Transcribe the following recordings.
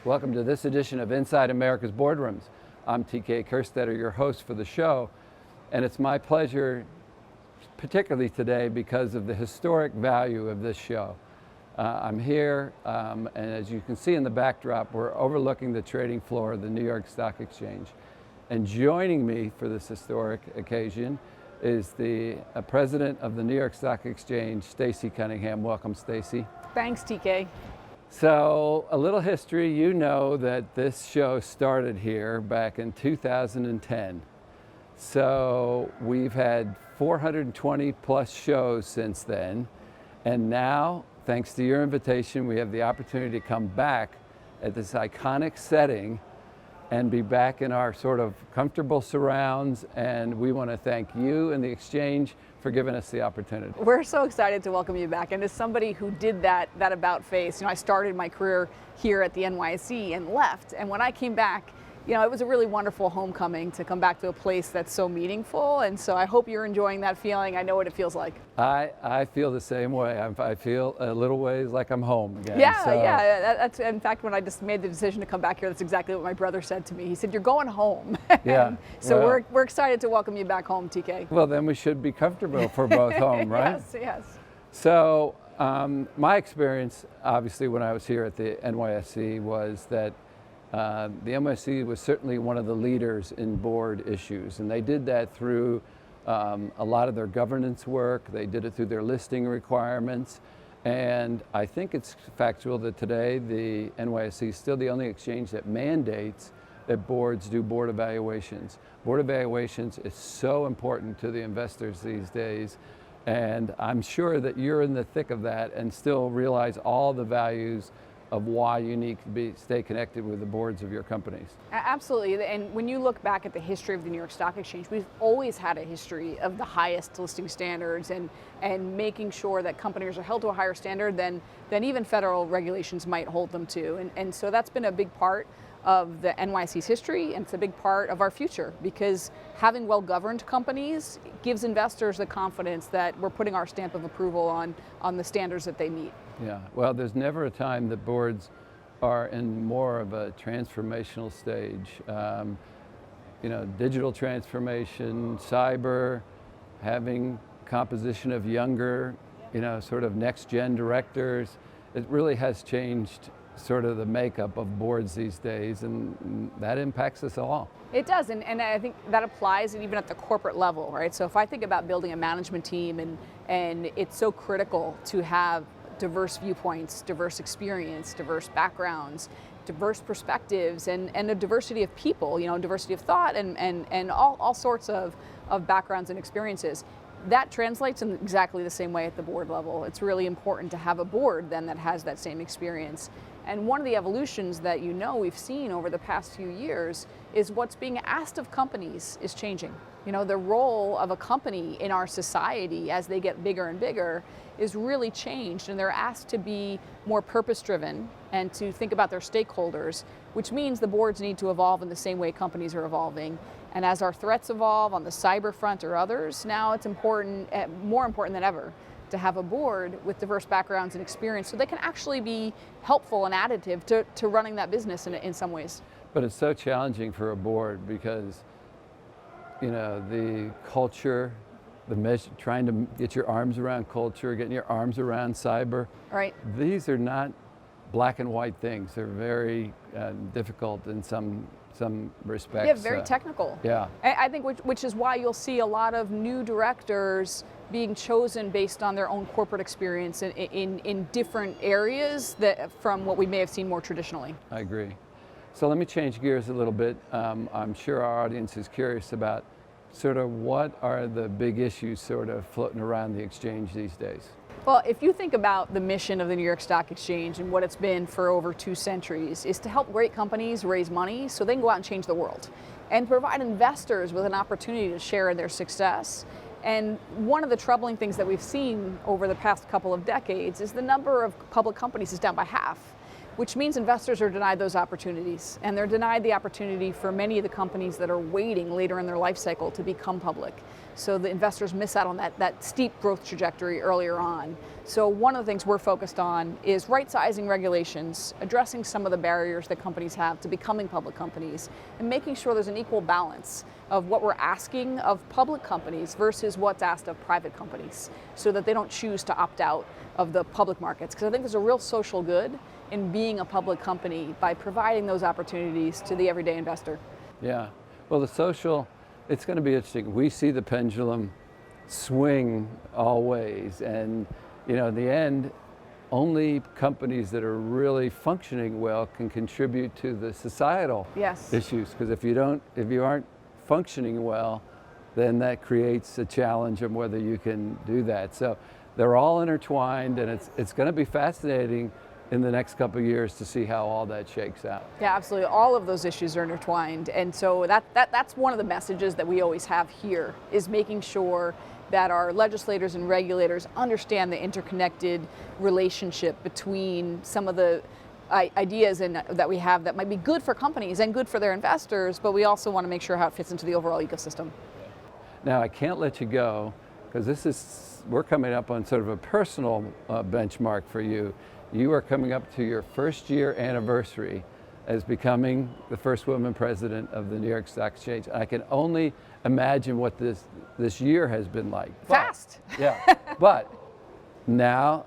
Welcome to this edition of Inside America's Boardrooms. I'm TK Kerstetter, your host for the show, and it's my pleasure, particularly today, because of the historic value of this show. I'm here, and as you can see in the backdrop, we're overlooking the trading floor of the New York Stock Exchange. And joining me for this historic occasion is the president of the New York Stock Exchange, Stacey Cunningham. Welcome, Stacey. Thanks, TK. So, a little history. You know that this show started here back in 2010. So, we've had 420 plus shows since then. And now, thanks to your invitation, we have the opportunity to come back at this iconic setting and be back in our sort of comfortable surrounds. And we want to thank you and the Exchange for giving us the opportunity. We're so excited to welcome you back. And as somebody who did that about face, I started my career here at the NYSE and left. And when I came back, it was a really wonderful homecoming to come back to a place that's so meaningful. And so I hope you're enjoying that feeling. I know what it feels like. I feel the same way. I feel a little ways like I'm home again. Yeah. That's, in fact, when I just made the decision to come back here, that's exactly what my brother said to me. He said, "You're going home." Yeah. So we're excited to welcome you back home, TK. Well, then we should be comfortable for both home, right? Yes. So my experience, obviously, when I was here at the NYSE was that the NYSE was certainly one of the leaders in board issues, and they did that through a lot of their governance work. They did it through their listing requirements, and I think it's factual that today the NYSE is still the only exchange that mandates that boards do board evaluations. Board evaluations is so important to the investors these days, and I'm sure that you're in the thick of that and still realize all the values of why you need to stay connected with the boards of your companies. Absolutely, and when you look back at the history of the New York Stock Exchange, we've always had a history of the highest listing standards and making sure that companies are held to a higher standard than even federal regulations might hold them to. And so that's been a big part of the NYSE's history, and it's a big part of our future, because having well-governed companies gives investors the confidence that we're putting our stamp of approval on the standards that they meet. Yeah, well, there's never a time that boards are in more of a transformational stage. Digital transformation, cyber, having composition of younger, sort of next-gen directors. It really has changed sort of the makeup of boards these days, and that impacts us all. It does, and I think that applies even at the corporate level, right? So if I think about building a management team, and it's so critical to have diverse viewpoints, diverse experience, diverse backgrounds, diverse perspectives, and a diversity of people, diversity of thought, and all sorts of backgrounds and experiences. That translates in exactly the same way at the board level. It's really important to have a board then that has that same experience. And one of the evolutions that we've seen over the past few years is what's being asked of companies is changing. The role of a company in our society as they get bigger and bigger is really changed, and they're asked to be more purpose-driven and to think about their stakeholders, which means the boards need to evolve in the same way companies are evolving. And as our threats evolve on the cyber front or others, now it's important, more important than ever, to have a board with diverse backgrounds and experience so they can actually be helpful and additive to running that business in some ways. But it's so challenging for a board because, the culture, trying to get your arms around culture, getting your arms around cyber. Right. These are not black and white things. They're very difficult in some respects. Yeah, very technical. Yeah. I think which is why you'll see a lot of new directors being chosen based on their own corporate experience in different areas from what we may have seen more traditionally. I agree. So let me change gears a little bit. I'm sure our audience is curious about sort of what are the big issues sort of floating around the exchange these days. Well, if you think about the mission of the New York Stock Exchange and what it's been for over 2 centuries, is to help great companies raise money so they can go out and change the world and provide investors with an opportunity to share in their success. And one of the troubling things that we've seen over the past couple of decades is the number of public companies is down by half, which means investors are denied those opportunities. And they're denied the opportunity for many of the companies that are waiting later in their life cycle to become public. so the investors miss out on that steep growth trajectory earlier on. So one of the things we're focused on is right-sizing regulations, addressing some of the barriers that companies have to becoming public companies, and making sure there's an equal balance of what we're asking of public companies versus what's asked of private companies, so that they don't choose to opt out of the public markets. Because I think there's a real social good in being a public company by providing those opportunities to the everyday investor. Yeah, well, the social, it's going to be interesting. We see the pendulum swing all ways, and in the end, only companies that are really functioning well can contribute to the societal issues. Because if you aren't functioning well, then that creates a challenge of whether you can do that. So they're all intertwined, and it's going to be fascinating in the next couple of years to see how all that shakes out. Yeah, absolutely. All of those issues are intertwined, and so that's one of the messages that we always have here, is making sure that our legislators and regulators understand the interconnected relationship between some of the ideas that we have that might be good for companies and good for their investors, but we also want to make sure how it fits into the overall ecosystem. Now, I can't let you go, because we're coming up on sort of a personal benchmark for you. You are coming up to your first year anniversary as becoming the first woman president of the New York Stock Exchange. I can only imagine what this year has been like. Fast. Yeah, but now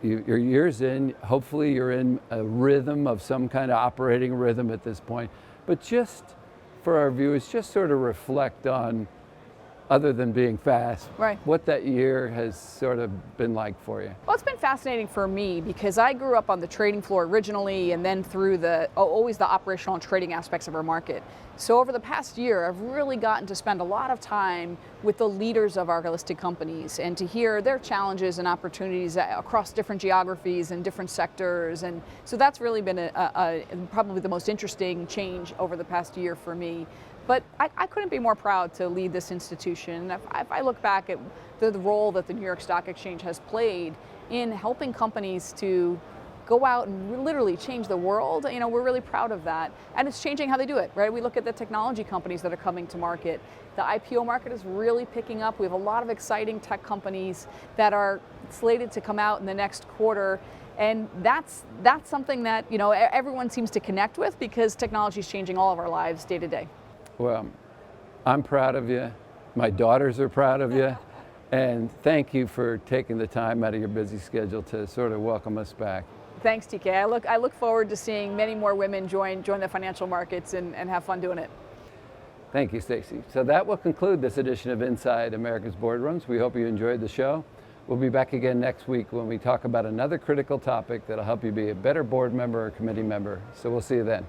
your year's in, hopefully you're in a rhythm of some kind of operating rhythm at this point. But just for our viewers, just sort of reflect on, other than being fast, what that year has sort of been like for you. Well, it's been fascinating for me because I grew up on the trading floor originally, and then through always the operational and trading aspects of our market. So over the past year, I've really gotten to spend a lot of time with the leaders of our listed companies and to hear their challenges and opportunities across different geographies and different sectors. And so that's really been probably the most interesting change over the past year for me. But I couldn't be more proud to lead this institution. If I look back at the role that the New York Stock Exchange has played in helping companies to go out and literally change the world, we're really proud of that. And it's changing how they do it, right? We look at the technology companies that are coming to market. The IPO market is really picking up. We have a lot of exciting tech companies that are slated to come out in the next quarter. And that's something that everyone seems to connect with, because technology is changing all of our lives day to day. Well, I'm proud of you. My daughters are proud of you. And thank you for taking the time out of your busy schedule to sort of welcome us back. Thanks, TK. I look forward to seeing many more women join the financial markets and have fun doing it. Thank you, Stacey. So that will conclude this edition of Inside America's Boardrooms. We hope you enjoyed the show. We'll be back again next week when we talk about another critical topic that'll help you be a better board member or committee member. So we'll see you then.